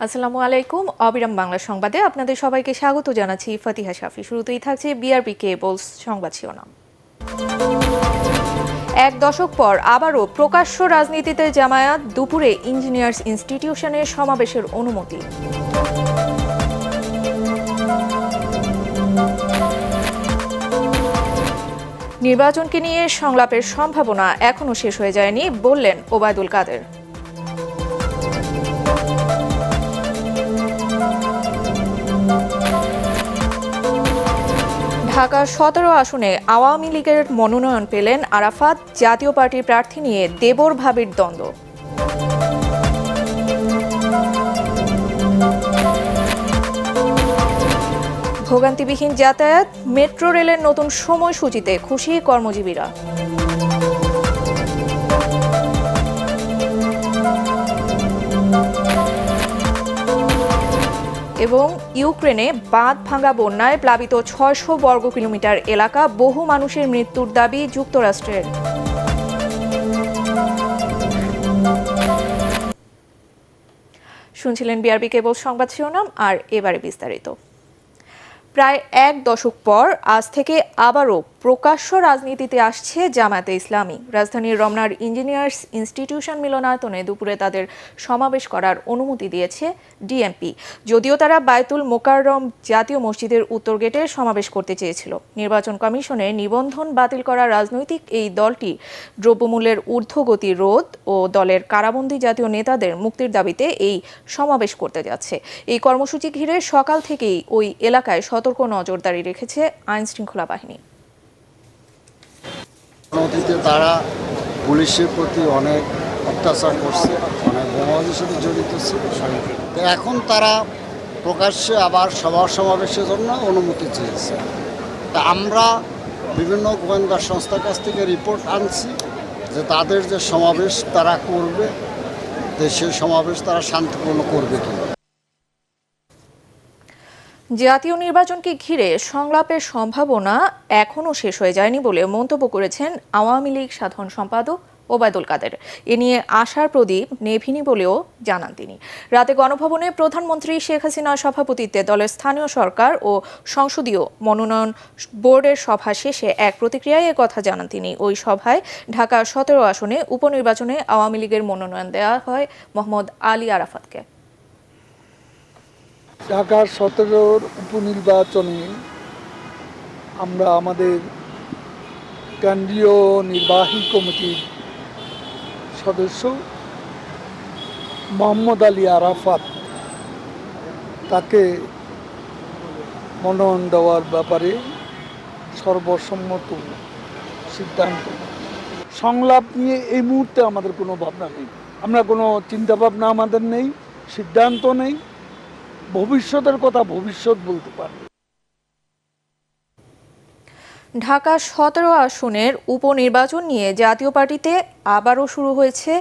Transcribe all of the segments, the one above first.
আসসালামু আলাইকুম। অবিরাম বাংলা সংবাদে আপনাদের সবাইকে স্বাগত জানাচ্ছি ফাতিহা শাফি। শুরুতেই থাকছে বিআরবি কেবলস সংবাদ শিরোনাম। এক দশক পর আবারও প্রকাশ্য রাজনীতিতে জামায়াত, দুপুরে ইঞ্জিনিয়ার্স ইনস্টিটিউশনের সমাবেশের অনুমতি। নির্বাচনকে নিয়ে সংলাপের সম্ভাবনা এখনো শেষ হয়ে যায়নি বললেন ওবায়দুল কাদের। ঢাকা ১৭ আসনে আওয়ামী লীগের মনোনয়ন পেলেন আরাফাত, জাতীয় পার্টির প্রার্থী নিয়ে দেবর ভাবির দ্বন্দ্ব। ভোগান্তিবিহীন যাতায়াত, মেট্রো রেলের নতুন সময়সূচিতে খুশি কর্মজীবীরা। এবং ইউক্রেনে বাঁধ ভাঙা বন্যায় প্লাবিত ৬০০ বর্গ কিলোমিটার এলাকা, বহু মানুষের মৃত্যুর দাবি যুক্তরাষ্ট্রের। শুনছিলেন বিআরবি কেবল সংবাদ শিরোনাম, আর এবারে বিস্তারিত। প্রায় এক দশক পর আজ থেকে আবারও প্রকাশ্য রাজনীতিতে আসছে জামায়াতে ইসলামী। রাজধানীর রমনার ইঞ্জিনিয়ার্স ইনস্টিটিউশন মিলনায়তনে দুপুরে তাদের সমাবেশ করার অনুমতি দিয়েছে ডিএমপি। যদিও তারা বায়তুল মোকাররম জাতীয় মসজিদের উত্তর গেটে সমাবেশ করতে চেয়েছিল। নির্বাচন কমিশনের নিবন্ধন বাতিল করা রাজনৈতিক এই দলটি দ্রব্যমূল্যের ঊর্ধ্বগতি রোধ ও দলের কারাবন্দী জাতীয় নেতাদের মুক্তির দাবিতে এই সমাবেশ করতে যাচ্ছে। এই কর্মসূচি ঘিরে সকাল থেকেই ওই এলাকায় সতর্ক নজরদারি রেখেছে আইন শৃঙ্খলা বাহিনী। অতীতে তারা পুলিশের প্রতি অনেক অত্যাচার করছে, অনেক বোমাবাজির সাথে জড়িত ছিল। এখন তারা প্রকাশ্যে আবার সভা সমাবেশের জন্য অনুমতি চেয়েছে। তা আমরা বিভিন্ন গোয়েন্দা সংস্থার কাছ থেকে রিপোর্ট আনছি যে তাদের যে সমাবেশ তারা করবে, দেশের সমাবেশ তারা শান্তিপূর্ণ করবে কিনা। জাতীয় নির্বাচনকে ঘিরে সংলাপের সম্ভাবনা এখনও শেষ হয়ে যায়নি বলে মন্তব্য করেছেন আওয়ামী লীগ সাধারণ সম্পাদক ওবায়দুল কাদের। এ নিয়ে আশার প্রদীপ নেভিনি বলেও জানান তিনি। রাতে গণভবনে প্রধানমন্ত্রী শেখ হাসিনার সভাপতিত্বে দলের স্থানীয় সরকার ও সংসদীয় মনোনয়ন বোর্ডের সভা শেষে এক প্রতিক্রিয়ায় কথা জানান তিনি। ওই সভায় ঢাকা ১৭ আসনে উপনির্বাচনে আওয়ামী লীগের মনোনয়ন দেওয়া হয় মোহাম্মদ আলী আরাফাতকে। ঢাকার ১৭ উপনির্বাচনে আমরা আমাদের কেন্দ্রীয় নির্বাহী কমিটির সদস্য মোহাম্মদ আলী আরাফাত তাকে মনোনয়ন দেওয়ার ব্যাপারে সর্বসম্মত সিদ্ধান্ত। সংলাপ নিয়ে এই মুহূর্তে আমাদের কোনো ভাবনা নেই, আমরা কোনো চিন্তাভাবনা আমাদের নেই, সিদ্ধান্ত নেই। ভবিষ্যতের কথা ভবিষ্যৎ বলতে পারবে। ঢাকা ১৭ আসনের উপনির্বাচন নিয়ে জাতীয় পার্টিতে আবারও শুরু হয়েছে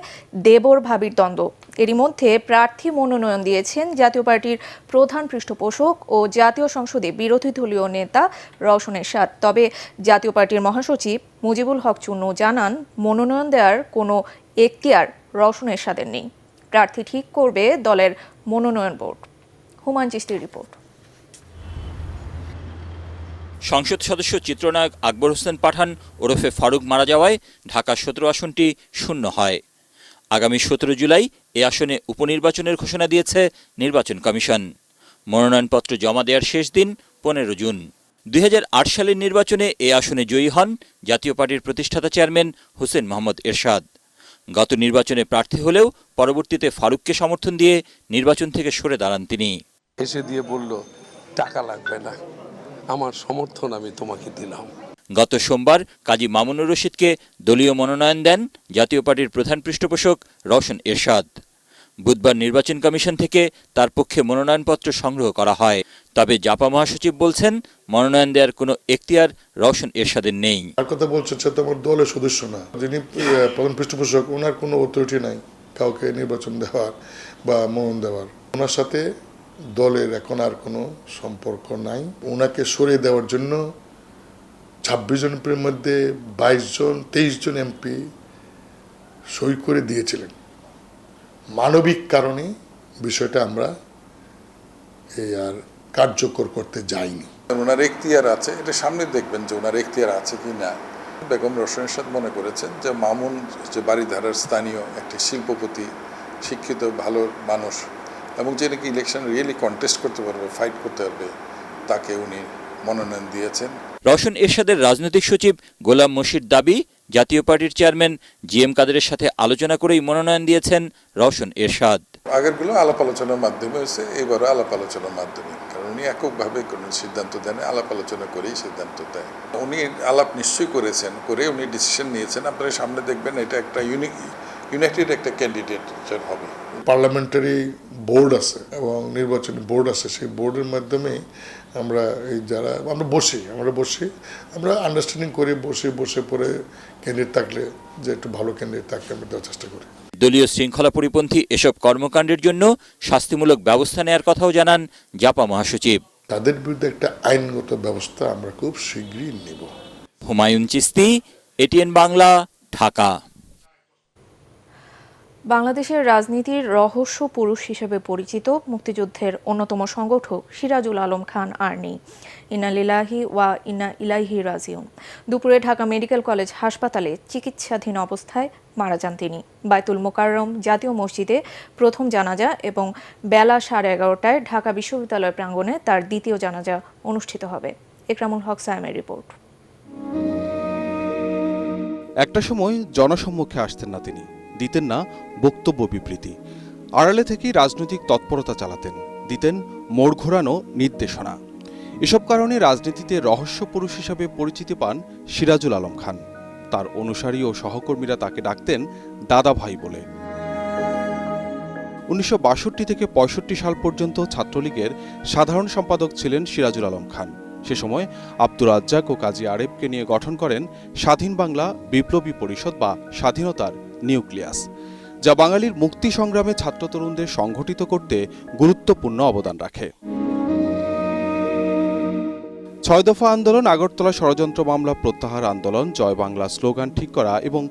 দেবর ভাবির দ্বন্দ্ব। এরই মধ্যে প্রার্থী মনোনয়ন দিয়েছেন জাতীয় পার্টির প্রধান পৃষ্ঠপোষক ও জাতীয় সংসদে বিরোধী দলীয় নেতা রওশন এরশাদ। তবে জাতীয় পার্টির মহাসচিব মুজিবুল হক চুন্নু জানান, মনোনয়ন দেওয়ার কোনো এখতিয়ার রওশন এরশাদের নেই। প্রার্থী ঠিক করবে দলের মনোনয়ন বোর্ড। হুমায়ুন চিশতির রিপোর্ট। সংসদ সদস্য চিত্রনায়ক আকবর হোসেন পাঠান ওরফে ফারুক মারা যাওয়ায় ঢাকা ১৭ আসনটি শূন্য হয়। আগামী ১৭ জুলাই এ আসনে উপনির্বাচনের ঘোষণা দিয়েছে নির্বাচন কমিশন। মনোনয়নপত্র জমা দেওয়ার শেষ দিন ১৫ জুন। ২০০৮ সালের নির্বাচনে এ আসনে জয়ী হন জাতীয় পার্টির প্রতিষ্ঠাতা চেয়ারম্যান হোসেন মোহাম্মদ এরশাদ। গত নির্বাচনে প্রার্থী হলেও পরবর্তীতে ফারুককে সমর্থন দিয়ে নির্বাচন থেকে সরে দাঁড়ান তিনি। এসে দিয়ে বলল, টাকা লাগবে না, আমার সমর্থন আমি তোমাকে দিলাম। গত সোমবার কাজী মামুনুর রশিদকে দলীয় মনোনয়ন দেন জাতীয় পার্টির প্রধান পৃষ্ঠপোষক রওশন এরশাদ। বুধবার নির্বাচন কমিশন থেকে তার পক্ষে মনোনয়নপত্র সংগ্রহ করা হয়। তবে জাপা মহাসচিব বলছেন, মনোনয়ন দেওয়ার কোনো এখতিয়ার রওশন এরশাদের নেই। আর কথা বলছেন, সে তো আমার দলের সদস্য না। যিনি প্রধান পৃষ্ঠপোষক, ওনার কোনো অথরিটি নাই কাউকে নির্বাচন দেওয়ার বা মনোনয়ন দেওয়ার। ওনার সাথে দলের এখন আর কোনো সম্পর্ক নাই। ওনাকে সরিয়ে দেওয়ার জন্য ২৬ জন এমপির মধ্যে ২৩ জন এমপি সই করে দিয়েছিলেন। মানবিক কারণে বিষয়টা আমরা এই আর কার্যকর করতে যায়নি। ওনার এখতিয়ার আছে, এটা সামনে দেখবেন যে ওনার এখতিয়ার আছে কি না। বেগম রওশন এরশাদ মনে করেছেন যে মামুন যে বাড়িধারার স্থানীয় একটি শিল্পপতি, শিক্ষিত ভালো মানুষ এবং যে নাকি ইলেকশন রিয়েলি কন্টেস্ট করতে পারবে, ফাইট করতে পারবে, তাকে উনি মনোনয়ন দিয়েছেন। রওশন এরশাদের রাজনৈতিক সচিব গোলাম মশির দাবি, জাতীয় পার্টির চেয়ারম্যান জিএম কাদেরের সাথে আলোচনা করেই মনোনয়ন দিয়েছেন রওশন এরশাদ। আগেরগুলো আলাপ আলোচনার মাধ্যমে হয়েছে, এবারও আলাপ আলোচনার মাধ্যমে, কারণ উনি এককভাবে কোনো সিদ্ধান্ত দেন, আলাপ আলোচনা করেই সিদ্ধান্ত দেয়। উনি আলাপ নিশ্চয়ই করেছেন, করে উনি ডিসিশন নিয়েছেন। আপনারা সামনে দেখবেন এটা একটা ইউনাইটেড একটা ক্যান্ডিডেট হবে। পার্লামেন্টারি বোর্ড আছে এবং নির্বাচনী বোর্ড আছে, সেই বোর্ডের মাধ্যমে আমরা বসি আমরা আন্ডারস্ট্যান্ডিং করে বসে পরে ক্যান্ডিডেট থাকলে, যে একটু ভালো ক্যান্ডিডেট থাকলে আমরা দেওয়ার চেষ্টা করি। দলীয় শৃঙ্খলা পরিপন্থী এসব কর্মকাণ্ডের জন্য শাস্তিমূলক ব্যবস্থা নেওয়ার কথাও জানান জাপা মহাসচিব। তাদের বিরুদ্ধে একটা আইনগত ব্যবস্থা আমরা খুব শীঘ্রই নেব। হুমায়ুন চিস্তি, এটিএন বাংলা, ঢাকা। বাংলাদেশের রাজনীতির রহস্য পুরুষ হিসেবে পরিচিত মুক্তিযুদ্ধের অন্যতম সংগঠক সিরাজুল আলম খান আর নেই। ইন্না লিল্লাহি ওয়া ইন্না ইলাইহি রাজিউন। দুপুরে ঢাকা মেডিকেল কলেজ হাসপাতালে চিকিৎসাধীন অবস্থায় মারা যান তিনি। বায়তুল মোকাররম জাতীয় মসজিদে প্রথম জানাজা এবং বেলা 11:30টায় ঢাকা বিশ্ববিদ্যালয় প্রাঙ্গণে তার দ্বিতীয় জানাজা অনুষ্ঠিত হবে। একরামুল হক সায়েমের রিপোর্ট। একটা সময় জনসম্মুখে আসতেন না তিনি, দিতেন না বক্তব্য বিবৃতি, আড়ালে থেকেই রাজনৈতিক তৎপরতা চালাতেন, দিতেন মোড় ঘোরানো নির্দেশনা। এসব কারণে রাজনীতিতে রহস্য পুরুষ হিসাবে পরিচিতি পান সিরাজুল আলম খান। তার অনুসারী ও সহকর্মীরা তাকে ডাকতেন দাদা ভাই বলে। 1962 থেকে 65 সাল পর্যন্ত ছাত্রলীগের সাধারণ সম্পাদক ছিলেন সিরাজুল আলম খান। সে সময় আব্দুর রাজ্জাক ও কাজী আরেফকে নিয়ে গঠন করেন স্বাধীন বাংলা বিপ্লবী পরিষদ বা স্বাধীনতার নিউক্লিয়াস, যা বাঙালির মুক্তি সংগ্রামে ছাত্র তরুণদের সংগঠিত করতে গুরুত্বপূর্ণ অবদান রাখে। 6 দফা আন্দোলন, আগরতলা ষড়যন্ত্র মামলা প্রত্যাহার আন্দোলন, জয় বাংলা স্লোগান ঠিক করা এবং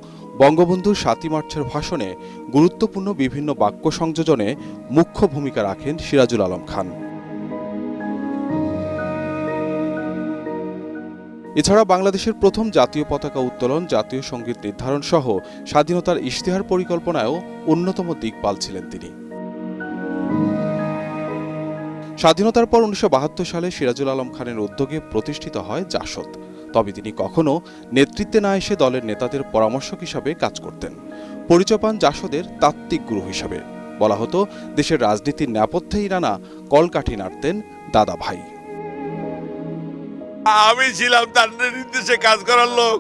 বঙ্গবন্ধুর 7ই মার্চের ভাষণে গুরুত্বপূর্ণ বিভিন্ন বাক্য সংযোজনে মুখ্য ভূমিকা রাখেন সিরাজুল আলম খান। এছাড়া বাংলাদেশের প্রথম জাতীয় পতাকা উত্তোলন, জাতীয় সঙ্গীত নির্ধারণ সহ স্বাধীনতার ইশতেহার পরিকল্পনায়ও অন্যতম দিকপাল ছিলেন তিনি। স্বাধীনতার পর 1972 সালে সিরাজুল আলম খানের উদ্যোগে প্রতিষ্ঠিত হয় জাসদ। তবে তিনি কখনো নেতৃত্বে না এসে দলের নেতাদের পরামর্শক হিসাবে কাজ করতেন। পরিচয় পান জাসদের তাত্ত্বিক গুরু হিসাবে। বলা হতো দেশের রাজনীতির নেপথ্যেই নানা কলকাঠি নাড়তেন দাদা ভাই। আমি ছিলাম তার নির্দেশে কাজ করার লোক।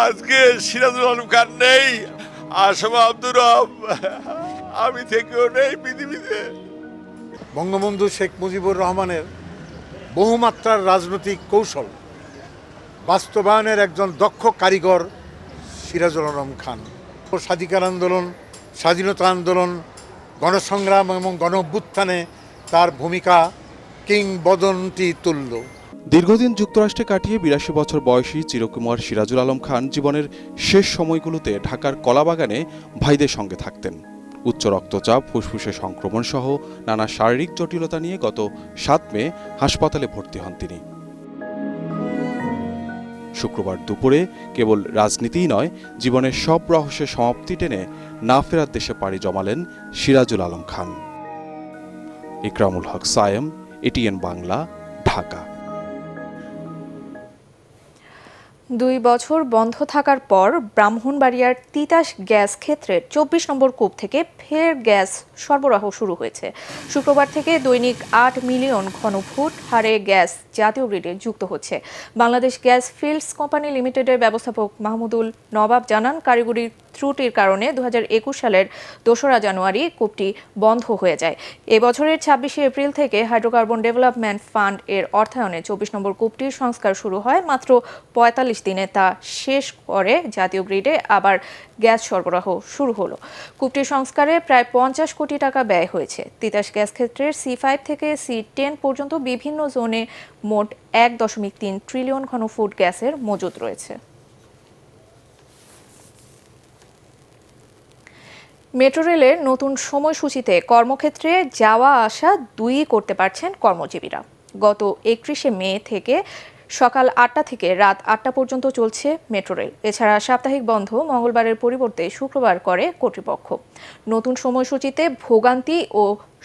আজকে সিরাজুল আলম খান নেই, আসম আব্দুর রব, আমি থেকেও নেই পৃথিবীতে। বঙ্গবন্ধু শেখ মুজিবুর রহমানের বহুমাত্রার রাজনৈতিক কৌশল বাস্তবায়নের একজন দক্ষ কারিগর সিরাজুল আলম খান। স্বাধিকার আন্দোলন, স্বাধীনতা আন্দোলন, গণসংগ্রাম এবং গণঅভ্যুত্থানে তার ভূমিকা কিংবদন্তি তুল্য। দীর্ঘদিন যুক্তরাষ্ট্রে কাটিয়ে 82 বছর বয়সী চিরকুমার সিরাজুল আলম খান জীবনের শেষ সময়গুলোতে ঢাকার কলাবাগানে ভাইদের সঙ্গে থাকতেন। উচ্চ রক্তচাপ, ফুসফুসে সংক্রমণ সহ নানা শারীরিক জটিলতা নিয়ে গত 7 মে হাসপাতালে ভর্তি হন তিনি। শুক্রবার দুপুরে কেবল রাজনীতিই নয়, জীবনের সব রহস্যের সমাপ্তি টেনে না ফেরার দেশে পাড়ি জমালেন সিরাজুল আলম খান। ইকরামুল হক সায়েম, এটিএন বাংলা, ঢাকা। 2 বছর বন্ধ থাকার পর ব্রাহ্মণবাড়িয়ার তিতাস গ্যাস ক্ষেত্রের 24 নম্বর কূপ থেকে ফের গ্যাস সরবরাহ শুরু হয়েছে। শুক্রবার থেকে দৈনিক 8 মিলিয়ন ঘনফুট হারে গ্যাস জাতীয় গ্রিডে যুক্ত হচ্ছে। বাংলাদেশ গ্যাস ফিল্ডস কোম্পানি লিমিটেডের ব্যবস্থাপক মাহমুদুল নবাব জানান, কারিগরি ত্রুটির কারণে 2021 সালের 2রা জানুয়ারি কূপটি বন্ধ হয়ে যায়। এবছরের 26শে এপ্রিল থেকে হাইড্রোকার্বন ডেভেলপমেন্ট ফান্ড এর অর্থায়নে 24 নম্বর কূপটির সংস্কার শুরু হয়। মাত্র 45 দিনে তা শেষ করে জাতীয় গ্রিডে আবার গ্যাস সরবরাহ শুরু হলো। কূপটির সংস্কারে প্রায় 50 কোটি টাকা ব্যয় হয়েছে। তিতাস গ্যাস ক্ষেত্রের C5 থেকে C10 পর্যন্ত বিভিন্ন জোনে মোট 1.3 ট্রিলিয়ন ঘনফুট গ্যাসের মজুদ রয়েছে। মেট্রো রেলের নতুন সময়সূচিতে কর্মক্ষেত্রে যাওয়া আসা দুই করতে পারছেন কর্মজীবীরা। গত 31শে মে থেকে সকাল 8টা থেকে রাত 8টা পর্যন্ত চলছে মেট্রো রেল। এছাড়া সাপ্তাহিক বন্ধ মঙ্গলবারের পরিবর্তে শুক্রবার করে কর্তৃপক্ষ। নতুন সময়সূচিতে ভোগান্তি ও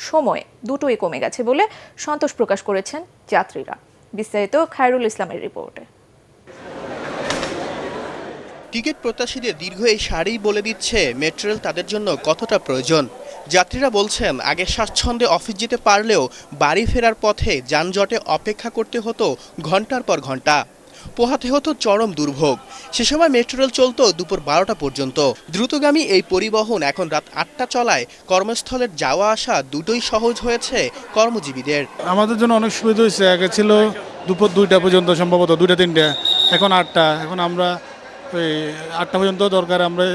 সময় দুটোই কমে গেছে বলে সন্তোষ প্রকাশ করেছেন যাত্রীরা। বিস্তারিত খায়রুল ইসলামের রিপোর্টে। টিকিট প্রত্যাশীদের দীর্ঘ এই সারি বলে দিচ্ছে মেট্রো রেল তাদের জন্য কতটা প্রয়োজন। যাত্রীরা বলছেন, আগে স্বাচ্ছন্দ্যে অফিস যেতে পারলেও বাড়ি ফেরার পথে যানজটে অপেক্ষা করতে হতো ঘন্টার পর ঘন্টা, পোহাতে হতো চরম দুর্ভোগ। সে সময় মেট্রো রেল চলত দুপুর 12টা পর্যন্ত। দ্রুতগামী এই পরিবহন এখন রাত 8টা চলায় কর্মস্থলের যাওয়া আসা দুটোই সহজ হয়েছে কর্মজীবীদের। আমাদের জন্য অনেক সুবিধা হয়েছে। আগে ছিল দুপুর 2টা পর্যন্ত, সম্ভবত 2টা-3টা, এখন 8টা। এখন আমরা ওই 8টা পর্যন্ত দরকার, আমরা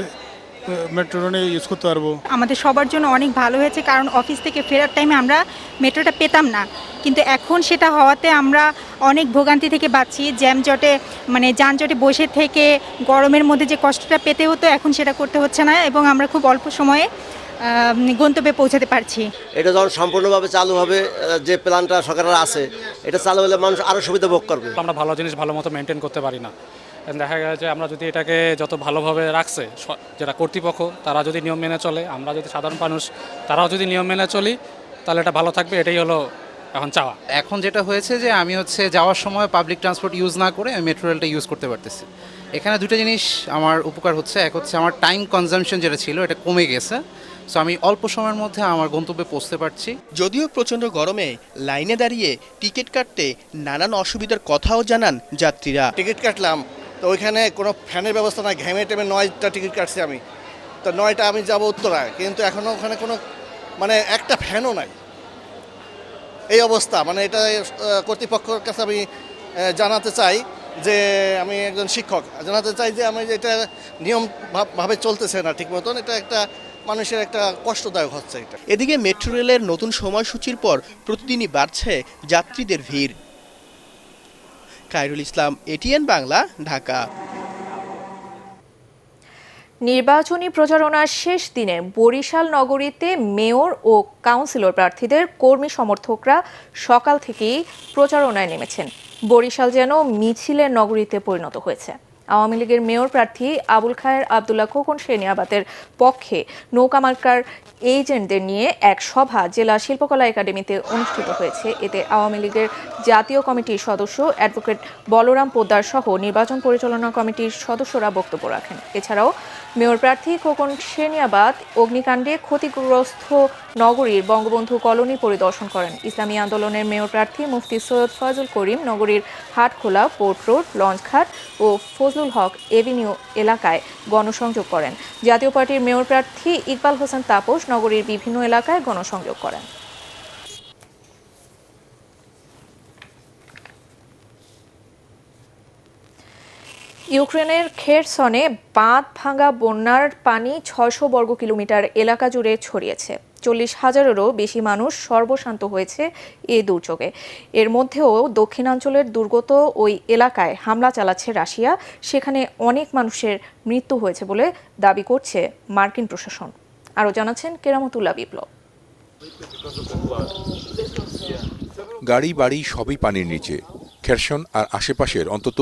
মেট্রো ট্রেনে ইউজ করতে পারবো। আমাদের সবার জন্য অনেক ভালো হয়েছে, কারণ অফিস থেকে ফেরার টাইমে আমরা মেট্রোটা পেতাম না, কিন্তু এখন সেটা হওয়াতে আমরা অনেক ভোগান্তি থেকে বাঁচি। জ্যামজটে যানজটে বসে থেকে গরমের মধ্যে যে কষ্টটা পেতে হতো, এখন সেটা করতে হচ্ছে না এবং আমরা খুব অল্প সময়ে গন্তব্যে পৌঁছাতে পারছি। এটা যখন সম্পূর্ণভাবে চালু হবে, যে প্ল্যানটা সরকারের আছে, এটা চালু হলে মানুষ আরও সুবিধা ভোগ করবে। আমরা ভালো জিনিস ভালো মতো মেনটেন করতে পারি না। দেখা গেছে যে আমরা যদি এটাকে যত ভালোভাবে রাখছে যারা কর্তৃপক্ষ, তারা যদি নিয়ম মেনে চলে, আমরা যদি সাধারণ মানুষ তারাও যদি নিয়ম মেনে চলি, তাহলে এটা ভালো থাকবে। এটাই হলো এখন চাওয়া। এখন যেটা হয়েছে যে আমি যাওয়ার সময় পাবলিক ট্রান্সপোর্ট ইউজ না করে আমি মেট্রো রেলটা ইউজ করতে পারতেছি। এখানে দুটো জিনিস আমার উপকার হচ্ছে। এক হচ্ছে আমার টাইম কনজাম্পশন যেটা ছিল এটা কমে গেছে, সো আমি অল্প সময়ের মধ্যে আমার গন্তব্যে পৌঁছতে পারছি। যদিও প্রচণ্ড গরমে লাইনে দাঁড়িয়ে টিকিট কাটতে নানান অসুবিধার কথাও জানান যাত্রীরা। টিকিট কাটলাম, তো ওইখানে কোনো ফ্যানের ব্যবস্থা নাই, ঘেমে টেমে 9টা টিকিট কাটছি আমি, তো 9টা আমি যাব উত্তরায়, কিন্তু এখনও ওখানে কোনো একটা ফ্যানও নাই। এই অবস্থা, এটা কর্তৃপক্ষের কাছে আমি জানাতে চাই যে আমি একজন শিক্ষক, জানাতে চাই যে আমি এটা নিয়মভাবে চলতেছে না ঠিক মতন। এটা একটা মানুষের একটা কষ্টদায়ক হচ্ছে এটা। এদিকে মেট্রো রেলের নতুন সময়সূচির পর প্রতিদিনই বাড়ছে যাত্রীদের ভিড়। খায়রুল ইসলাম, এটিএন বাংলা, ঢাকা। নির্বাচনী প্রচারণার শেষ দিনে বরিশাল নগরীতে মেয়র ও কাউন্সিলর প্রার্থীদের কর্মী সমর্থকরা সকাল থেকেই প্রচারণায় নেমেছেন। বরিশাল যেন মিছিলের নগরীতে পরিণত হয়েছে। আওয়ামী লীগের মেয়র প্রার্থী আবুল খায়ের আবদুল্লাহ খোকন সেনিয়াবাতের পক্ষে নৌকা মার্কার এজেন্টদের নিয়ে এক সভা জেলা শিল্পকলা একাডেমিতে অনুষ্ঠিত হয়েছে। এতে আওয়ামী লীগের জাতীয় কমিটির সদস্য অ্যাডভোকেট বলরাম পোদ্দার সহ নির্বাচন পরিচালনা কমিটির সদস্যরা বক্তব্য রাখেন। এছাড়াও মেয়র প্রার্থী খোকন সেনিয়াবাত অগ্নিকাণ্ডে ক্ষতিগ্রস্ত নগরীর বঙ্গবন্ধু কলোনি পরিদর্শন করেন। ইসলামী আন্দোলনের মেয়র প্রার্থী মুফতি সৈয়দ ফয়জুল করিম নগরীর হাটখোলা, পোর্ট রোড, লঞ্চঘাট ও ফজলুল হক এভিনিউ এলাকায় গণসংযোগ করেন। জাতীয় পার্টির মেয়র প্রার্থী ইকবাল হোসেন তাপস নগরীর বিভিন্ন এলাকায় গণসংযোগ করেন। ইউক্রেনের খেরসনে বাঁধ ভাঙা বন্যার পানি 600 বর্গ কিলোমিটার এলাকা জুড়ে ছড়িয়েছে। 40,000-এরও বেশি মানুষ সর্বশান্ত হয়েছে এ দুর্যোগে। এর মধ্যেও দক্ষিণাঞ্চলের দুর্গত ওই এলাকায় হামলা চালাচ্ছে রাশিয়া। সেখানে অনেক মানুষের মৃত্যু হয়েছে বলে দাবি করছে মার্কিন প্রশাসন। আরও জানাচ্ছেন কেরামতুল্লাহ বিপ্লব। গাড়ি বাড়ি সবই পানির নিচে। খেরসন আর আশেপাশের অন্তত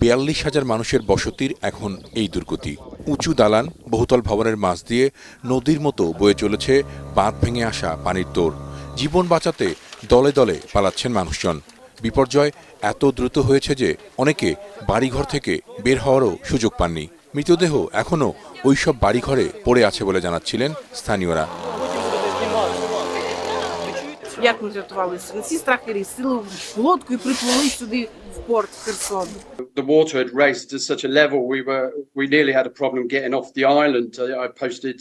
42,000 মানুষের বসতির এখন এই দুর্গতি। উঁচু দালান, বহুতল ভবনের মাঝ দিয়ে নদীর মতো বয়ে চলেছে বাঁধ ভেঙে আসা পানির তোড়। জীবন বাঁচাতে দলে দলে পালাচ্ছেন মানুষজন। বিপর্যয় এত দ্রুত হয়েছে যে অনেকে বাড়িঘর থেকে বের হওয়ারও সুযোগ পাননি। মৃতদেহ এখনও ওইসব বাড়িঘরে পড়ে আছে বলে জানাচ্ছিলেন স্থানীয়রা। Як ми рятувалися? На ці страхи сіли в лодку і приплили сюди в порт Херсон. The water had raised to such a level we nearly had a problem getting off the island. I posted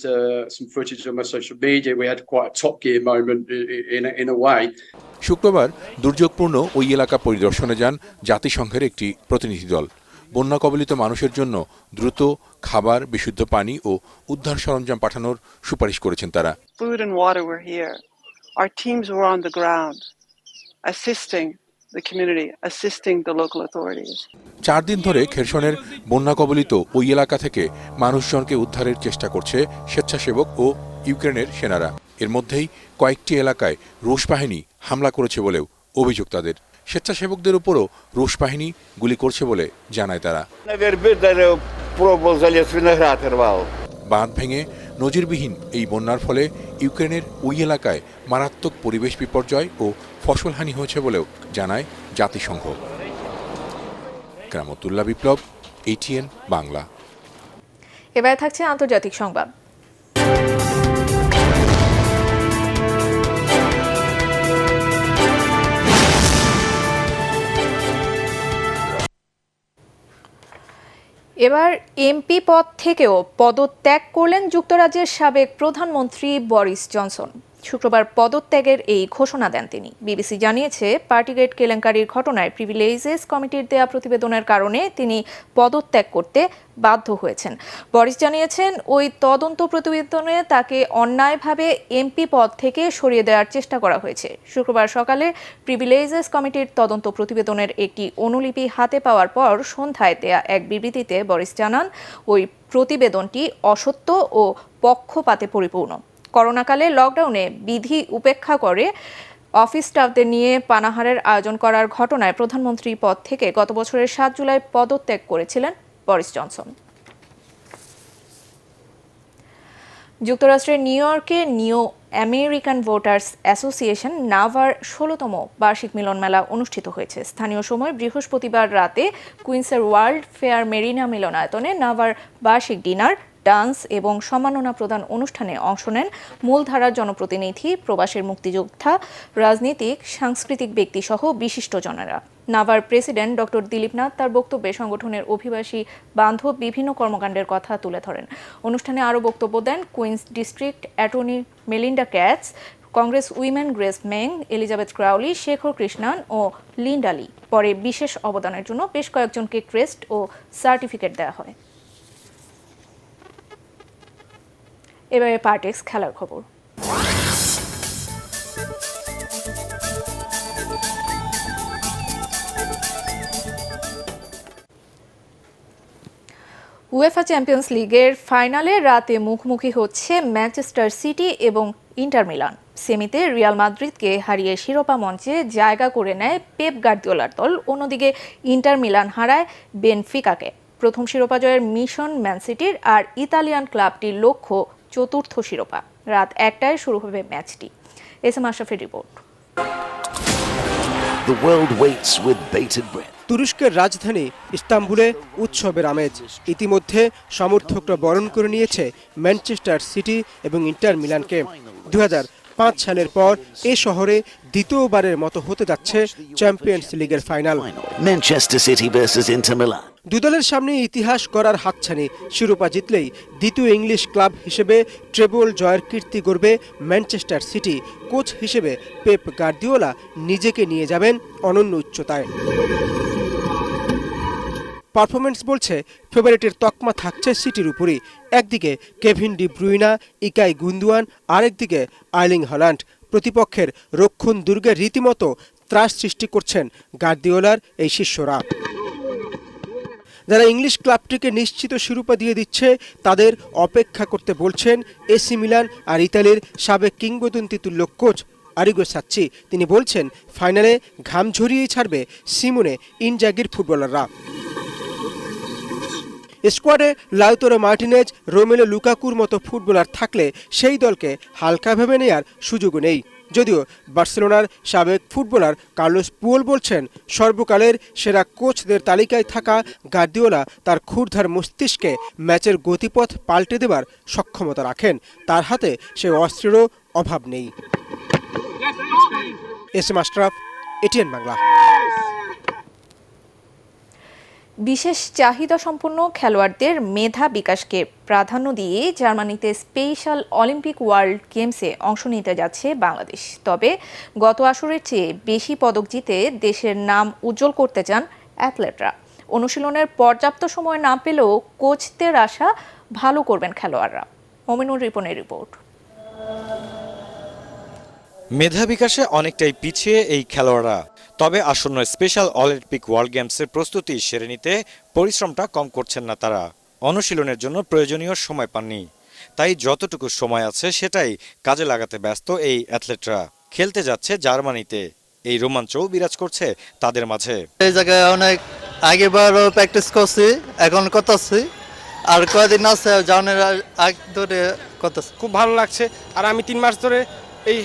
some footage on my social media. We had quite a Top Gear moment in a way. শুক্রবার দুর্যোগপূর্ণ ওই এলাকা পরিদর্শনে যান জাতিসংঘের একটি প্রতিনিধি দল। বন্যা কবলিত মানুষের জন্য দ্রুত খাবার, বিশুদ্ধ পানি ও উদ্ধার সরঞ্জাম পাঠানোর সুপারিশ করেছেন তারা। Food and water were here. Our teams were on the ground, assisting the community, assisting the local authorities. 4 দিন ধরে খেরসনের বন্যা কবলিত ওই এলাকা থেকে মানুষজনকে উদ্ধারের চেষ্টা করছে স্বেচ্ছাসেবক ও ইউক্রেনের সেনারা। এর মধ্যেই কয়েকটি এলাকায় রুশ বাহিনী হামলা করেছে বলেও অভিযোগ তাদের। স্বেচ্ছাসেবকদের উপরও রুশ বাহিনী গুলি করছে বলে জানায় তারা। বাঁধ ভেঙে নজিরবিহীন এই বন্যার ফলে ইউক্রেনের ওই এলাকায় মারাত্মক পরিবেশ বিপর্যয় ও ফসলহানি হয়েছে বলেও জানায় জাতিসংঘ। কেরামতুল্লাহ বিপ্লব, ATN বাংলা। এবার থাকছে আন্তর্জাতিক সংবাদ। এবার এমপি পদ থেকেও পদত্যাগ করলেন যুক্তরাজ্যের সাবেক প্রধানমন্ত্রী বরিস জনসন। শুক্রবার পদত্যাগের এই ঘোষণা দেন তিনি। বিবিসি জানিয়েছে, পার্টিগেট কেলেঙ্কারির ঘটনায় প্রিভিলেজেস কমিটির দেয়া প্রতিবেদনের কারণে তিনি পদত্যাগ করতে বাধ্য হয়েছেন। বরিস জানিয়েছেন, ওই তদন্ত প্রতিবেদনে তাকে অন্যায়ভাবে এমপি পদ থেকে সরিয়ে দেওয়ার চেষ্টা করা হয়েছে। শুক্রবার সকালে প্রিভিলেজেস কমিটির তদন্ত প্রতিবেদনের একটি অনুলিপি হাতে পাওয়ার পর সন্ধ্যায় দেয়া এক বিবৃতিতে বরিস জানান, ওই প্রতিবেদনটি অসত্য ও পক্ষপাতে পরিপূর্ণ। করোনাকালে লকডাউনে বিধি উপেক্ষা করে অফিস স্টাফদের নিয়ে পানাহারের আয়োজন করার ঘটনায় প্রধানমন্ত্রী পদ থেকে গত বছরের 7 জুলাই পদত্যাগ করেছিলেন বরিস জনসন। যুক্তরাষ্ট্রের নিউ ইয়র্কে নিউ আমেরিকান ভোটার্স অ্যাসোসিয়েশন নাভার 16তম বার্ষিক মিলন মেলা অনুষ্ঠিত হয়েছে। স্থানীয় সময় বৃহস্পতিবার রাতে কুইন্সের ওয়ার্ল্ড ফেয়ার মেরিনা মিলনায়তনে নাভার বার্ষিক ডিনার, ডান্স এবং সম্মাননা প্রদান অনুষ্ঠানে অংশ নেন মূলধারার জনপ্রতিনিধি, প্রবাসের মুক্তিযোদ্ধা, রাজনীতিক, সাংস্কৃতিক ব্যক্তিসহ বিশিষ্টজনেরা। নাভার প্রেসিডেন্ট ডক্টর দিলীপ নাথ তার বক্তব্যে সংগঠনের অভিবাসী বান্ধব বিভিন্ন কর্মকাণ্ডের কথা তুলে ধরেন। অনুষ্ঠানে আরও বক্তব্য দেন Queens district attorney Melinda Katz, congress women Grace Meng, Elizabeth Crowley, Shekhar Krishnan ও লিন্ডালি। পরে বিশেষ অবদানের জন্য বেশ কয়েকজনকে ক্রেস্ট ও সার্টিফিকেট দেওয়া হয়। এবারে পার্টেক্স খেলার খবর। উয়েফা চ্যাম্পিয়ন্স লিগের ফাইনালে রাতে মুখোমুখি হচ্ছে ম্যানচেস্টার সিটি এবং ইন্টার মিলান। সেমিতে রিয়াল মাদ্রিদকে হারিয়ে শিরোপা মঞ্চে জায়গা করে নেয় পেপ গার্দিওলার দল। অন্যদিকে ইন্টার মিলান হারায় বেনফিকাকে। প্রথম শিরোপা জয়ের মিশন ম্যান সিটির, আর ইতালিয়ান ক্লাবটির লক্ষ্য চতুর্থ শিরোপা। রাত 1টায় শুরু হবে ম্যাচটি। এসএম আশরাফের রিপোর্ট। The world waits with bated breath. তুরস্কের রাজধানী ইস্তাম্বুলে উৎসবের আমেজ। ইতিমধ্যে সমর্থকরা বরণ করে নিয়েছে ম্যানচেস্টার সিটি এবং ইন্টার মিলানকে। 2005 সালের পর এ শহরে দ্বিতীয়বারের মতো হতে যাচ্ছে চ্যাম্পিয়ন্স লিগের final. Manchester City versus Inter Milan. দুদলের সামনে ইতিহাস গড়ার হাতছানি। শিরোপা জিতলেই দ্বিতীয় ইংলিশ ক্লাব হিসেবে ট্রেবল জয়ের কীর্তি গড়বে ম্যানচেস্টার সিটি। কোচ হিসেবে পেপ গার্দিওলা নিজেকে নিয়ে যাবেন অনন্য উচ্চতায়। পারফরমেন্স বলছে ফেভারিটের তকমা থাকছে সিটির উপরই। একদিকে কেভিন ডি ব্রুইনা, ইকাই গুন্দোয়ান, আরেকদিকে আর্লিং হল্যান্ড। প্রতিপক্ষের রক্ষণ দুর্গের রীতিমতো ত্রাস সৃষ্টি করছেন গার্দিওলার এই শিষ্যরা। যারা ইংলিশ ক্লাবটিকে নিশ্চিত শিরোপা দিয়ে দিচ্ছে, তাদের অপেক্ষা করতে বলছেন এসি মিলান আর ইতালির সাবেক কিংবদন্তি তুল্য কোচ আরিগো সাচ্চি। তিনি বলছেন, ফাইনালে ঘাম ঝরিয়েই ছাড়বে সিমোনে ইনজাগির ফুটবলাররা। স্কোয়াডে লাউতারো মার্টিনেজ, রোমেলো লুকাকুর মতো ফুটবলার থাকলে সেই দলকে হালকা ভেবে নেয়ার সুযোগও নেই। যদিও বার্সেলোনার সাবেক ফুটবলার কার্লোস পুয়োল বলছেন, সর্বকালের সেরা কোচদের তালিকায় থাকা গার্দিওলা তার ক্ষুরধার মস্তিষ্কে ম্যাচের গতিপথ পাল্টে দেবার সক্ষমতা রাখেন। তার হাতে সে অস্ত্রেরও অভাব নেই। SM Ashraf, ATN Bangla. বিশেষ চাহিদা সম্পন্ন খেলোয়াড়দের মেধা বিকাশকে প্রাধান্য দিয়ে জার্মানিতে স্পেশাল অলিম্পিক ওয়ার্ল্ড গেমসে অংশ নিতে যাচ্ছে বাংলাদেশ। তবে গত আসরের চেয়ে বেশি পদক জিতে দেশের নাম উজ্জ্বল করতে চান অ্যাথলেটরা। অনুশীলনের পর্যাপ্ত সময় না পেলেও কোচদের আশা ভালো করবেন খেলোয়াড়রা। মমিনুর রিপনের রিপোর্ট। মেধা বিকাশে অনেকটাই পিছিয়ে এই খেলোয়াড়রা। তবে আসন্ন স্পেশাল অলিম্পিক ওয়ার্ল্ড গেমসের প্রস্তুতি সেরে নিতে পরিশ্রমটা কম করছেন না তারা। অনুশীলনের জন্য প্রয়োজনীয় সময় পাননি। তাই যতটুকু সময় আছে সেটাই কাজে লাগাতে ব্যস্ত এই অ্যাথলেটরা। খেলতে যাচ্ছে জার্মানিতে, এই রোমাঞ্চও বিরাজ করছে তাদের মাঝে। এই জায়গায় অনেক আগেবারও প্র্যাকটিস করছি, এখন করতেছি, আর কয়েকদিন আছে জানের আগ ধরে করতেছি। খুব ভালো লাগছে। আর আমি 3 মাস ধরে এই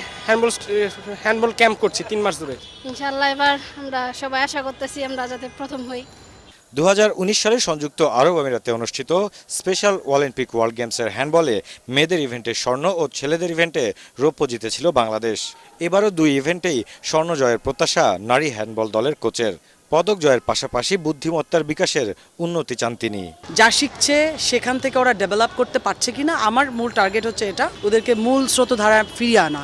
হ্যান্ডবল ক্যাম্প করছি 3 মাস ধরে। ইনশাআল্লাহ এবার আমরা সবাই আশা করতেছি আমরা যাতে প্রথম হই। 2019 সালে সংযুক্ত আরব আমিরাতে অনুষ্ঠিত স্পেশাল অলিম্পিক ওয়ার্ল্ড গেমসের হ্যান্ডবলে মেয়েদের ইভেন্টে স্বর্ণ ও ছেলেদের ইভেন্টে রৌপ্য জিতেছিল বাংলাদেশ। এবারও 2 ইভেন্টেই স্বর্ণ জয়ের প্রত্যাশা নারী হ্যান্ডবল দলের কোচের। পদক জয়ের পাশাপাশি বুদ্ধিমত্তার বিকাশের উন্নতি চান তিনি। যা শিখছে সেখান থেকে ওরা ডেভেলপ করতে পারছে কিনা, আমার মূল টার্গেট হচ্ছে এটা, ওদেরকে মূল স্রোতধারায় ফিরিয়ে আনা,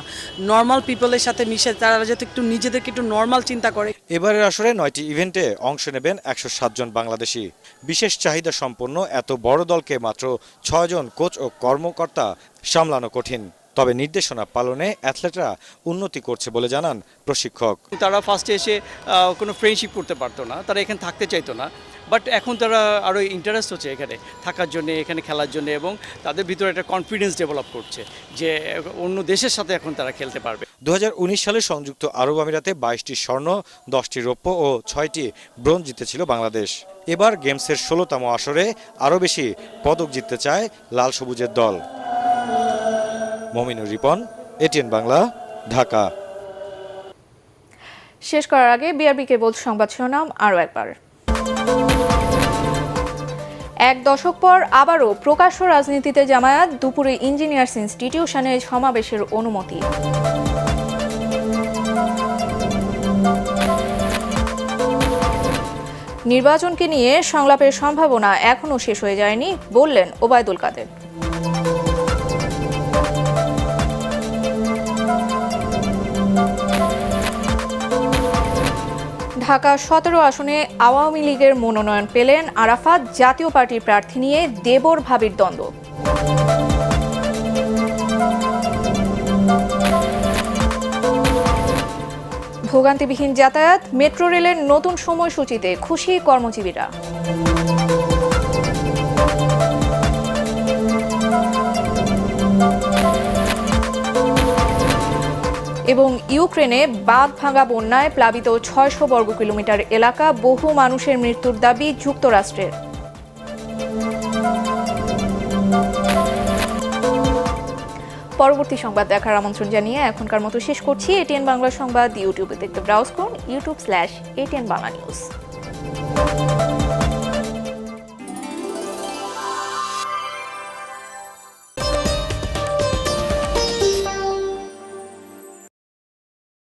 নর্মাল পিপলের সাথে মিশে তারা যাতে একটু নিজেদেরকে একটু নর্মাল চিন্তা করে। এবারের আসরে 9টি ইভেন্টে অংশ নেবেন 107 জন বাংলাদেশি। বিশেষ চাহিদা সম্পন্ন এত বড় দলকে মাত্র 6 জন কোচ ও কর্মকর্তা সামলানো কঠিন। তবে নির্দেশনা পালনে অ্যাথলেটরা উন্নতি করছে বলে জানান প্রশিক্ষক। তারা ফার্স্টে এসে কোনো ফ্রেন্ডশিপ করতে পারতো না, তারা এখানে থাকতে চাইতো না, বাট এখন তারা আরও ইন্টারেস্ট হচ্ছে এখানে থাকার জন্য, এখানে খেলার জন্য, এবং তাদের ভিতরে একটা কনফিডেন্স ডেভেলপ করছে যে অন্য দেশের সাথে এখন তারা খেলতে পারবে। 2019 সালে সংযুক্ত আরব আমিরাতে 22টি স্বর্ণ, 10টি রৌপ্য ও 6টি ব্রোঞ্জ জিতেছিল বাংলাদেশ। এবার গেমসের 16তম আসরে আরও বেশি পদক জিততে চায় লাল সবুজের দল। মমিনুর রিপন, এটিএন বাংলা, ঢাকা। শেষ করার আগে বিআরবি কেবল সংবাদ শিরোনাম আরও একবার। 1 দশক পর আবারও প্রকাশ্য রাজনীতিতে জামায়াত, দুপুরে ইঞ্জিনিয়ার্স ইনস্টিটিউশনে সমাবেশের অনুমতি। নির্বাচনকে নিয়ে সংলাপের সম্ভাবনা এখনও শেষ হয়ে যায়নি বললেন ওবায়দুল কাদের। ঢাকা 17 আসনে আওয়ামী লীগের মনোনয়ন পেলেন আরাফাত, জাতীয় পার্টির প্রার্থী নিয়ে দেবর ভাবির দ্বন্দ্ব। ভোগান্তিবিহীন যাতায়াত, মেট্রো রেলের নতুন সময়সূচিতে খুশি কর্মজীবীরা। এবং ইউক্রেনে বাঁধ ভাঙা বন্যায় প্লাবিত 600 বর্গ কিলোমিটার এলাকা, বহু মানুষের মৃত্যুর দাবি যুক্তরাষ্ট্রের। পরবর্তী সংবাদ দেখার আমন্ত্রণ জানিয়ে এখনকার মতো শেষ করছি। এটিএন বাংলা সংবাদ ইউটিউবে দেখতে ব্রাউজ করুন youtube/ATN Bangla News।